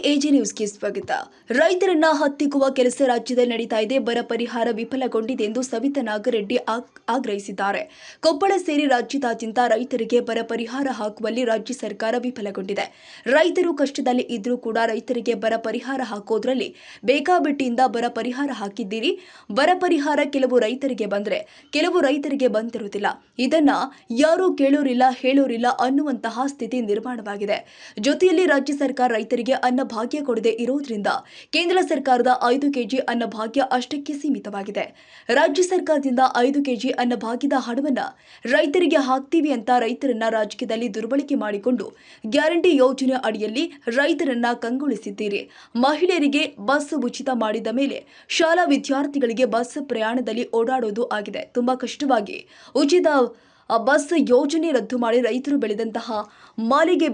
AG ನ್ಯೂಸ್ಗೆ ಸ್ವಾಗತ. ರೈತರನ್ನ ಹತ್ತಿಕ್ಕುವ ಕೆಲಸ ರಾಜ್ಯದಲ್ಲಿ ನಡೀತಾ ಇದೆ. ಬರ ಪರಿಹಾರ ವಿಫಲಗೊಂಡಿದೆ ಎಂದು ಸವಿತಾ ನಾಗರೆಡ್ಡಿ ಆಗ್ರಹಿಸಿದ್ದಾರೆ. ಕೊಪ್ಪಳ ಸೇರಿ ರಾಜ್ಯದಾದ್ಯಂತ ರೈತರಿಗೆ ಬರ ಪರಿಹಾರ ಹಾಕುವಲ್ಲಿ ರಾಜ್ಯ ಸರ್ಕಾರ ವಿಫಲಗೊಂಡಿದೆ. ರೈತರು ಕಷ್ಟದಲ್ಲಿ ಇದ್ರೂ ಕೂಡ ರೈತರಿಗೆ ಬರ ಪರಿಹಾರ ಹಾಕೋದ್ರಲ್ಲಿ ಬೇಕಾಬಿಟ್ಟಿಯಿಂದ ಬರ ಪರಿಹಾರ ಹಾಕಿದ್ದೀರಿ. ಬರ ಪರಿಹಾರ ಕೆಲವು ರೈತರಿಗೆ ಬಂದ್ರೆ ಕೆಲವು ರೈತರಿಗೆ ಬಂದಿರುವುದಿಲ್ಲ. ಇದನ್ನ ಯಾರೂ ಕೇಳೋರಿಲ್ಲ, ಹೇಳೋರಿಲ್ಲ ಅನ್ನುವಂತಹ ಸ್ಥಿತಿ ನಿರ್ಮಾಣವಾಗಿದೆ. ಜೊತೆಯಲ್ಲಿ ರಾಜ್ಯ ಸರ್ಕಾರ ರೈತರಿಗೆ ಅನ್ನಭಾಗ್ಯ ಕೊಡದೆ ಇರೋದ್ರಿಂದ ಕೇಂದ್ರ ಸರ್ಕಾರದ 5 ಕೆಜಿ ಅನ್ನಭಾಗ್ಯ ಅಷ್ಟಕ್ಕೆ ಸೀಮಿತವಾಗಿದೆ. ರಾಜ್ಯ ಸರ್ಕಾರದಿಂದ 5 ಕೆಜಿ ಅನ್ನಭಾಗ್ಯದ ಹಣವನ್ನ ರೈತರಿಗೆ ಹಾಕ್ತೀವಿ ಅಂತ ರೈತರನ್ನ ರಾಜಕೀಯದಲ್ಲಿ ದುರ್ಬಳಕೆ ಮಾಡಿಕೊಂಡು ಗ್ಯಾರಂಟಿ ಯೋಜನೆ ಅಡಿಯಲ್ಲಿ ರೈತರನ್ನ ಕಂಗೊಳಿಸಿದ್ದೀರಿ. ಮಹಿಳೆಯರಿಗೆ ಬಸ್ ಉಚಿತ ಮಾಡಿದ ಮೇಲೆ ಶಾಲಾ ವಿದ್ಯಾರ್ಥಿಗಳಿಗೆ ಬಸ್ ಪ್ರಯಾಣದಲ್ಲಿ ಓಡಾಡೋದು ಆಗಿದೆ. ತುಂಬಾ ಕಷ್ಟವಾಗಿ ಉಚಿತ ಬಸ್ ಯೋಜನೆ ರದ್ದು ಮಾಡಿ ರೈತರು ಬೆಳೆದಂತಹ ಮಾಲಿಗೆ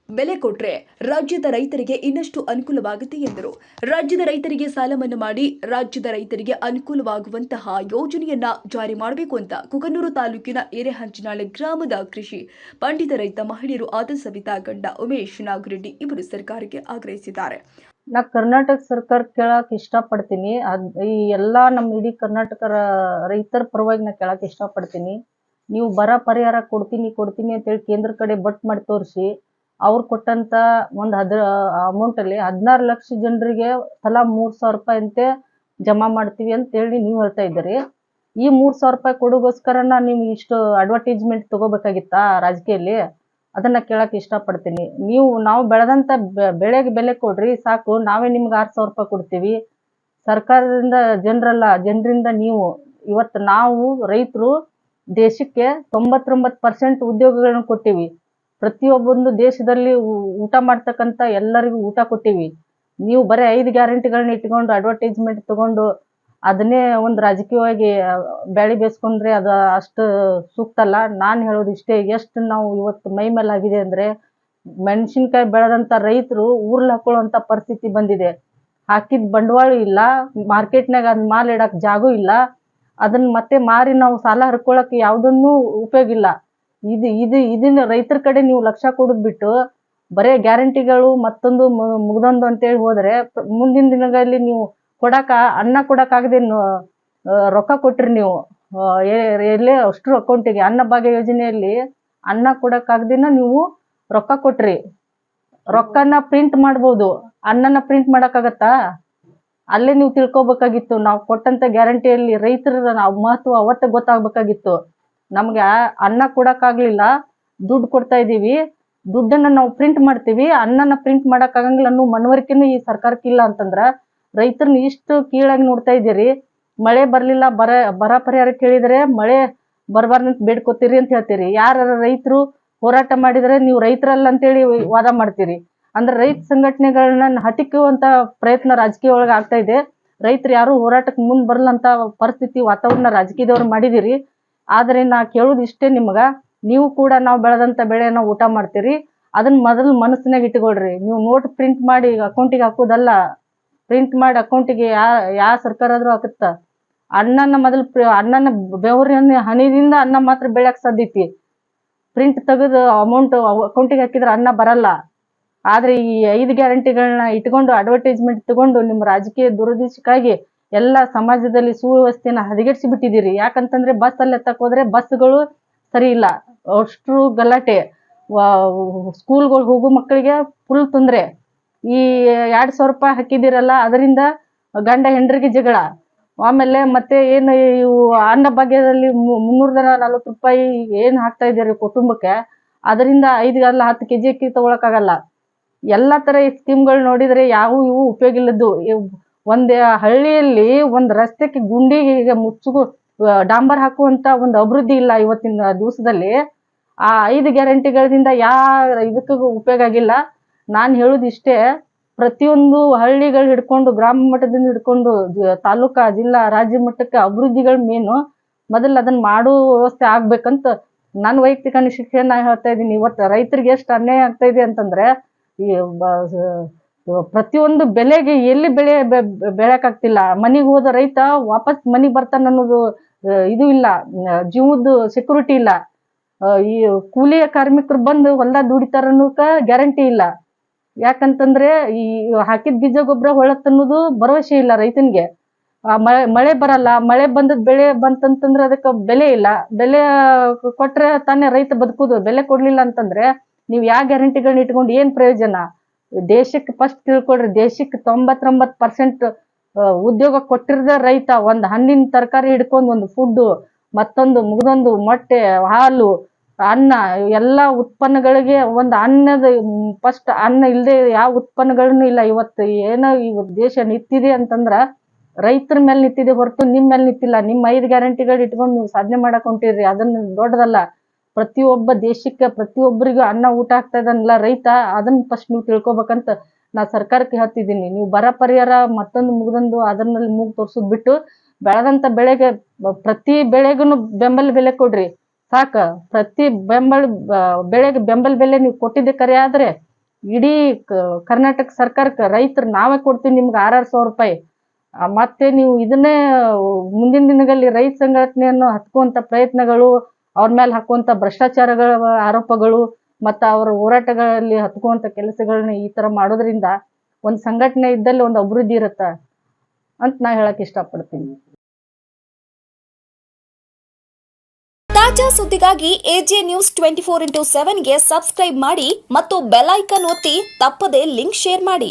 ಬೆಲೆ ಕೊಟ್ರೆ ರಾಜ್ಯದ ರೈತರಿಗೆ ಇನ್ನಷ್ಟು ಅನುಕೂಲವಾಗುತ್ತೆ ಎಂದರು. ರಾಜ್ಯದ ರೈತರಿಗೆ ಸಾಲ ಮನ್ನಾ ಮಾಡಿ ರಾಜ್ಯದ ರೈತರಿಗೆ ಅನುಕೂಲವಾಗುವಂತಹ ಯೋಜನೆಯನ್ನ ಜಾರಿ ಮಾಡಬೇಕು ಅಂತ ಕುಕನೂರು ತಾಲೂಕಿನ ಹಿರೇಹಂಚಿನಾಳೆ ಗ್ರಾಮದ ಕೃಷಿ ಪಂಡಿತ ರೈತ ಮಹಿಳೆಯರು ಆದ ಸವಿತಾ, ಗಂಡ ಉಮೇಶ್ ನಾಗರೆಡ್ಡಿ ಇವರು ಸರ್ಕಾರಕ್ಕೆ ಆಗ್ರಹಿಸಿದ್ದಾರೆ. ನಾ ಕರ್ನಾಟಕ ಸರ್ಕಾರ ಕೇಳಕ್ ಇಷ್ಟಪಡ್ತೀನಿ. ಈ ಎಲ್ಲಾ ನಮ್ಮ ಇಡೀ ಕರ್ನಾಟಕ ರೈತರ ಪರವಾಗಿ ನಾ ಕೇಳಕ್ ಇಷ್ಟಪಡ್ತೀನಿ. ನೀವು ಬರ ಪರಿಹಾರ ಕೊಡ್ತೀನಿ ಅಂತ ಹೇಳಿ ಕೇಂದ್ರ ಕಡೆ ಬಟ್ ಮಾಡಿ ತೋರಿಸಿ ಅವ್ರು ಕೊಟ್ಟಂತ ಒಂದು ಅಮೌಂಟ್ ಅಲ್ಲಿ 16 ಲಕ್ಷ ಜನರಿಗೆ ತಲಾ 3,000 ರೂಪಾಯಿ ಅಂತೆ ಜಮಾ ಮಾಡ್ತೀವಿ ಅಂತ ಹೇಳಿ ನೀವು ಹೇಳ್ತಾ ಇದ್ದೀರಿ. ಈ 3,000 ರೂಪಾಯಿ ಕೊಡೋಗೋಸ್ಕರನ ನೀವು ಇಷ್ಟು ಅಡ್ವರ್ಟೈಸ್ಮೆಂಟ್ ತಗೋಬೇಕಾಗಿತ್ತಾ ರಾಜಕೀಯಲ್ಲಿ? ಅದನ್ನ ಕೇಳಕ್ ಇಷ್ಟಪಡ್ತೀನಿ. ನಾವು ಬೆಳೆದಂತ ಬೆಳೆಗೆ ಬೆಲೆ ಕೊಡ್ರಿ ಸಾಕು, ನಾವೇ ನಿಮ್ಗೆ 6,000 ರೂಪಾಯಿ ಕೊಡ್ತೀವಿ. ಸರ್ಕಾರದಿಂದ ಜನರಿಂದ ನೀವು ಇವತ್ತು ನಾವು ರೈತರು ದೇಶಕ್ಕೆ 99% ಉದ್ಯೋಗಗಳನ್ನ ಕೊಟ್ಟಿವಿ. ಪ್ರತಿಯೊಬ್ಬೊಂದು ದೇಶದಲ್ಲಿ ಊಟ ಮಾಡ್ತಕ್ಕಂಥ ಎಲ್ಲರಿಗೂ ಊಟ ಕೊಟ್ಟಿವಿ. ನೀವು ಬರೀ 5 ಗ್ಯಾರಂಟಿಗಳನ್ನ ಇಟ್ಕೊಂಡು ಅಡ್ವರ್ಟೈಸ್ಮೆಂಟ್ ತಗೊಂಡು ಅದನ್ನೇ ಒಂದು ರಾಜಕೀಯವಾಗಿ ಬ್ಯಾಳಿ ಬೇಯಿಸ್ಕೊಂಡ್ರೆ ಅದು ಅಷ್ಟು ಸೂಕ್ತ ಅಲ್ಲ. ನಾನು ಹೇಳೋದು ಇಷ್ಟೇ, ಎಷ್ಟು ನಾವು ಇವತ್ತು ಮೈ ಮೇಲಾಗಿದೆ ಅಂದ್ರೆ ಮೆಣಸಿನ್ಕಾಯಿ ಬೆಳೆದಂತ ರೈತರು ಊರ್ಲ್ ಹಾಕೊಳ್ಳುವಂತ ಪರಿಸ್ಥಿತಿ ಬಂದಿದೆ. ಹಾಕಿದ ಬಂಡವಾಳ ಇಲ್ಲ, ಮಾರ್ಕೆಟ್ನಾಗ ಅದ್ ಮಾಲ್ ಇಡಕ್ ಜಾಗೂ ಇಲ್ಲ, ಅದನ್ನ ಮತ್ತೆ ಮಾರಿ ನಾವು ಸಾಲ ಹರ್ಕೊಳಕ್ ಯಾವ್ದನ್ನೂ ಉಪಯೋಗ ಇಲ್ಲ. ಇದನ್ನ ರೈತರ ಕಡೆ ನೀವು ಲಕ್ಷ ಕೊಡೋದ್ ಬಿಟ್ಟು ಬರೇ ಗ್ಯಾರಂಟಿಗಳು ಮತ್ತೊಂದು ಮುಗ್ದೊಂದು ಅಂತೇಳಿ ಹೋದ್ರೆ ಮುಂದಿನ ದಿನಗಳಲ್ಲಿ ನೀವು ಅನ್ನ ಕೊಡಕ್ಕಾಗದೆ ರೊಕ್ಕ ಕೊಟ್ರಿ. ನೀವು ಎಲ್ಲೇ ಅಷ್ಟ್ರು ಅಕೌಂಟಿಗೆ ಅನ್ನಭಾಗ್ಯ ಯೋಜನೆಯಲ್ಲಿ ಅನ್ನ ಕೊಡಕ್ಕಾಗದಿನ ನೀವು ರೊಕ್ಕ ಕೊಟ್ರಿ. ರೊಕ್ಕನ ಪ್ರಿಂಟ್ ಮಾಡ್ಬೋದು, ಅನ್ನನ ಪ್ರಿಂಟ್ ಮಾಡಕ್ಕಾಗತ್ತಾ? ಅಲ್ಲೇ ನೀವು ತಿಳ್ಕೊಬೇಕಾಗಿತ್ತು. ನಾವು ಕೊಟ್ಟಂತ ಗ್ಯಾರಂಟಿಯಲ್ಲಿ ರೈತರ ಮಹತ್ವ ಅವತ್ತೇ ಗೊತ್ತಾಗ್ಬೇಕಾಗಿತ್ತು. ನಮ್ಗೆ ಅನ್ನ ಕೊಡಕ್ಕಾಗ್ಲಿಲ್ಲ, ದುಡ್ಡು ಕೊಡ್ತಾ ಇದೀವಿ, ದುಡ್ಡನ್ನ ನಾವು ಪ್ರಿಂಟ್ ಮಾಡ್ತೀವಿ, ಅನ್ನನ ಪ್ರಿಂಟ್ ಮಾಡಕ್ ಆಗಂಗಿಲ್ಲ ಅನ್ನೋ ಮನವರಿಕೆನೂ ಈ ಸರ್ಕಾರಕ್ಕೆ ಇಲ್ಲ ಅಂತಂದ್ರ ರೈತರನ್ನ ಇಷ್ಟು ಕೀಳಾಗಿ ನೋಡ್ತಾ ಇದ್ದೀರಿ. ಮಳೆ ಬರ್ಲಿಲ್ಲ, ಬರ ಪರಿಹಾರ ಕೇಳಿದ್ರೆ ಮಳೆ ಬರಬಾರ್ದಂತ ಬೇಡ್ಕೋತೀರಿ ಅಂತ ಹೇಳ್ತೀರಿ. ಯಾರ ರೈತರು ಹೋರಾಟ ಮಾಡಿದ್ರೆ ನೀವು ರೈತರಲ್ಲ ಅಂತೇಳಿ ವಾದ ಮಾಡ್ತೀರಿ. ಅಂದ್ರೆ ರೈತ ಸಂಘಟನೆಗಳನ್ನ ಹತ್ತಿಕ್ಕುವಂತ ಪ್ರಯತ್ನ ರಾಜಕೀಯ ಒಳಗೆ ಆಗ್ತಾ ಇದೆ. ರೈತರು ಯಾರು ಹೋರಾಟಕ್ಕೆ ಮುಂದ್ ಬರಲಂತ ಪರಿಸ್ಥಿತಿ ವಾತಾವರಣ ರಾಜಕೀಯದವ್ರು ಮಾಡಿದಿರಿ. ಆದ್ರೆ ನಾ ಕೇಳೋದು ಇಷ್ಟೇ, ನೀವು ಕೂಡ ನಾವು ಬೆಳೆದಂತ ಬೆಳೆಯನ್ನ ಊಟ ಮಾಡ್ತೀರಿ, ಅದನ್ನ ಮೊದಲು ಮನಸ್ಸಿನಾಗ ಇಟ್ಕೊಳ್ರಿ. ನೀವು ನೋಟ್ ಪ್ರಿಂಟ್ ಮಾಡಿ ಅಕೌಂಟಿಗೆ ಹಾಕೋದಲ್ಲ, ಪ್ರಿಂಟ್ ಮಾಡಿ ಅಕೌಂಟಿಗೆ ಯಾವ ಸರ್ಕಾರ ಆದ್ರೂ ಹಾಕುತ್ತ. ಅನ್ನನ ಬೆವರಿನ ಹನಿದಿಂದ ಅನ್ನ ಮಾತ್ರ ಬೆಳೆಯಕ್ ಸಾಧ್ಯತಿ. ಪ್ರಿಂಟ್ ತೆಗೆದು ಅಮೌಂಟ್ ಅಕೌಂಟಿಗೆ ಹಾಕಿದ್ರೆ ಅನ್ನ ಬರಲ್ಲ. ಆದ್ರೆ ಈ 5 ಗ್ಯಾರಂಟಿಗಳನ್ನ ಇಟ್ಕೊಂಡು ಅಡ್ವರ್ಟೈಸ್ಮೆಂಟ್ ತಗೊಂಡು ನಿಮ್ಮ ರಾಜಕೀಯ ದುರುದ್ದೇಶಕ್ಕಾಗಿ ಎಲ್ಲ ಸಮಾಜದಲ್ಲಿ ಸುವ್ಯವಸ್ಥೆನ ಹದಗೆಡಿಸಿ ಬಿಟ್ಟಿದ್ದೀರಿ. ಯಾಕಂತಂದ್ರೆ ಬಸ್ ಅಲ್ಲಿ ಎತ್ತಕ್ ಹೋದ್ರೆ ಬಸ್ಗಳು ಸರಿ ಇಲ್ಲ, ಅಷ್ಟು ಗಲಾಟೆ, ಸ್ಕೂಲ್ಗಳು ಹೋಗೋ ಮಕ್ಕಳಿಗೆ ಫುಲ್ ತೊಂದ್ರೆ. ಈ 2,000 ರೂಪಾಯಿ ಹಾಕಿದಿರಲ್ಲ, ಅದರಿಂದ ಗಂಡ ಹೆಂಡ್ರಿಗೆ ಜಗಳ. ಆಮೇಲೆ ಮತ್ತೆ ಏನು ಇವು ಅನ್ನ ಭಾಗ್ಯದಲ್ಲಿ 340 ರೂಪಾಯಿ ಏನ್ ಹಾಕ್ತಾ ಇದ್ದೀರಿ ಕುಟುಂಬಕ್ಕೆ, ಅದರಿಂದ 5 ಅಲ್ಲ 10 ಕೆಜಿ ಅಕ್ಕಿ ತಗೊಳಕ್ಕಾಗಲ್ಲ. ಎಲ್ಲಾ ತರ ಈ ಸ್ಕೀಮ್ಗಳು ನೋಡಿದ್ರೆ ಇವು ಉಪಯೋಗ ಇಲ್ಲದ್ದು. ಒಂದ್ ಹಳ್ಳಿಯಲ್ಲಿ ಒಂದ್ ರಸ್ತೆಗೆ ಗುಂಡಿಗೆ ಡಾಂಬರ್ ಹಾಕುವಂತ ಒಂದು ಅಭಿವೃದ್ಧಿ ಇಲ್ಲ ಇವತ್ತಿನ ದಿವಸದಲ್ಲಿ. ಆ 5 ಗ್ಯಾರಂಟಿಗಳಿಂದ ಇದಕ್ಕೂ ಉಪಯೋಗ ಆಗಿಲ್ಲ. ನಾನ್ ಹೇಳುದು ಇಷ್ಟೇ, ಪ್ರತಿಯೊಂದು ಹಳ್ಳಿಗಳು ಹಿಡ್ಕೊಂಡು ಗ್ರಾಮ ಮಟ್ಟದಿಂದ ಹಿಡ್ಕೊಂಡು ತಾಲೂಕಾ, ಜಿಲ್ಲಾ, ರಾಜ್ಯ ಮಟ್ಟಕ್ಕೆ ಅಭಿವೃದ್ಧಿಗಳು ಮೇನು. ಮೊದಲು ಅದನ್ನ ಮಾಡೋ ವ್ಯವಸ್ಥೆ ಆಗ್ಬೇಕಂತ ನನ್ನ ವೈಯಕ್ತಿಕ ಅನಿಸಿಕೆ ನಾ ಹೇಳ್ತಾ ಇದ್ದೀನಿ. ಇವತ್ತು ರೈತರಿಗೆ ಎಷ್ಟು ಅನ್ಯಾಯ ಆಗ್ತಾ ಇದೆ ಅಂತಂದ್ರೆ ಈ ಪ್ರತಿಯೊಂದು ಬೆಳೆಗೆ ಎಲ್ಲಿ ಬೆಳೆಯಕ್ಕಾಗ್ತಿಲ್ಲ. ಮನಿಗೆ ಹೋದ ರೈತ ವಾಪಸ್ ಮನಿಗೆ ಬರ್ತಾನ ಅನ್ನೋದು ಇದು ಇಲ್ಲ, ಜೀವದ ಸೆಕ್ಯೂರಿಟಿ ಇಲ್ಲ. ಈ ಕೂಲಿಯ ಕಾರ್ಮಿಕರು ಬಂದು ಹೊಲ್ದಾಗ ದುಡಿತಾರ ಅನ್ನೋಕ ಗ್ಯಾರಂಟಿ ಇಲ್ಲ. ಯಾಕಂತಂದ್ರೆ ಈ ಹಾಕಿದ ಬೀಜ ಗೊಬ್ಬರ ಹೊಳತ್ ಅನ್ನೋದು ಭರವಸೆ ಇಲ್ಲ ರೈತನಿಗೆ. ಮಳೆ ಬರಲ್ಲ, ಮಳೆ ಬಂದದ್ ಬೆಳೆ ಬಂತಂತಂದ್ರೆ ಅದಕ್ಕೆ ಬೆಲೆ ಇಲ್ಲ. ಬೆಲೆ ಕೊಟ್ರೆ ತಾನೇ ರೈತ ಬದುಕುದು. ಬೆಲೆ ಕೊಡ್ಲಿಲ್ಲ ಅಂತಂದ್ರೆ ನೀವು ಯಾವ ಗ್ಯಾರಂಟಿಗಳನ್ನ ಇಟ್ಕೊಂಡು ಏನ್ ಪ್ರಯೋಜನ? ದೇಶಕ್ಕೆ ಫಸ್ಟ್ ತಿಳ್ಕೊಳ್ರಿ, ದೇಶಕ್ಕೆ 99% ಉದ್ಯೋಗ ಕೊಟ್ಟಿರದ ರೈತ. ಒಂದ್ ಹಣ್ಣಿನ ತರಕಾರಿ ಹಿಡ್ಕೊಂಡು ಒಂದು ಫುಡ್, ಮತ್ತೊಂದು ಮುಗ್ದೊಂದು ಮೊಟ್ಟೆ, ಹಾಲು, ಅನ್ನ, ಎಲ್ಲಾ ಉತ್ಪನ್ನಗಳಿಗೆ ಒಂದು ಅನ್ನದ ಫಸ್ಟ್ ಅನ್ನ ಇಲ್ಲದೆ ಯಾವ ಉತ್ಪನ್ನಗಳನ್ನು ಇಲ್ಲ. ಇವತ್ತು ಏನೋ ಇವತ್ತು ದೇಶ ನಿಂತಿದೆ ಅಂತಂದ್ರ ರೈತರ ಮೇಲೆ ನಿಂತಿದೆ ಹೊರತು ನಿಮ್ ಮೇಲೆ ನಿಂತಿಲ್ಲ. ನಿಮ್ 5 ಗ್ಯಾರಂಟಿಗಳು ಇಟ್ಕೊಂಡು ನೀವು ಸಾಧನೆ ಮಾಡಕ್ ಹೊಂಟಿರಿ, ಅದನ್ನ ದೊಡ್ಡದಲ್ಲ. ಪ್ರತಿಯೊಬ್ಬ ದೇಶಕ್ಕೆ ಪ್ರತಿಯೊಬ್ಬರಿಗೂ ಅನ್ನ ಊಟ ಆಗ್ತಾ ಇದನ್ನಲ್ಲ ರೈತ, ಅದನ್ನ ಫಸ್ಟ್ ನೀವು ತಿಳ್ಕೊಬೇಕಂತ ನಾ ಸರ್ಕಾರಕ್ಕೆ ಹೇಳ್ತಿದ್ದೀನಿ. ನೀವು ಬರ ಪರಿಹಾರ ಮತ್ತೊಂದು ಮುಗ್ದೊಂದು ಅದನ್ನಲ್ಲಿ ಮೂಗ್ ತೋರ್ಸೋದ್ ಬಿಟ್ಟು ಬೆಳೆದಂತ ಬೆಳೆಗೆ ಪ್ರತಿ ಬೆಳೆಗೂ ಬೆಂಬಲ ಬೆಲೆ ಕೊಡ್ರಿ ಸಾಕ. ಪ್ರತಿ ಬೆಳೆಗೆ ಬೆಂಬಲ ಬೆಲೆ ನೀವು ಕೊಟ್ಟಿದ್ದೆ ಕರೆ ಆದ್ರೆ ಇಡೀ ಕರ್ನಾಟಕ ಸರ್ಕಾರಕ್ಕೆ ರೈತರು ನಾವೇ ಕೊಡ್ತೀವಿ ನಿಮ್ಗೆ 6,000 ರೂಪಾಯಿ. ಮತ್ತೆ ನೀವು ಇದನ್ನೇ ಮುಂದಿನ ದಿನಗಳಲ್ಲಿ ರೈತ ಸಂಘಟನೆಯನ್ನು ಹತ್ಕುವಂತ ಪ್ರಯತ್ನಗಳು, ಅವ್ರ ಮೇಲೆ ಹಾಕುವಂತ ಭ್ರಷ್ಟಾಚಾರಗಳ ಆರೋಪಗಳು, ಮತ್ತ ಅವರ ಹೋರಾಟಗಳಲ್ಲಿ ಹತ್ಕುವಂತ ಕೆಲಸಗಳನ್ನ ಈ ತರ ಮಾಡೋದ್ರಿಂದ ಒಂದ್ ಸಂಘಟನೆ ಇದ್ದಲ್ಲಿ ಒಂದು ಅಭಿವೃದ್ಧಿ ಇರುತ್ತ ಅಂತ ನಾ ಹೇಳಕ್ ಇಷ್ಟಪಡ್ತೀನಿ. ತಾಜಾ ಸುದ್ದಿಗಾಗಿ ಎಜೆ ನ್ಯೂಸ್ 24x7 ಗೆ ಸಬ್ಸ್ಕ್ರೈಬ್ ಮಾಡಿ ಮತ್ತು ಬೆಲ್ ಐಕಾನ್ ಒತ್ತಿ ತಪ್ಪದೇ ಲಿಂಕ್ ಶೇರ್ ಮಾಡಿ.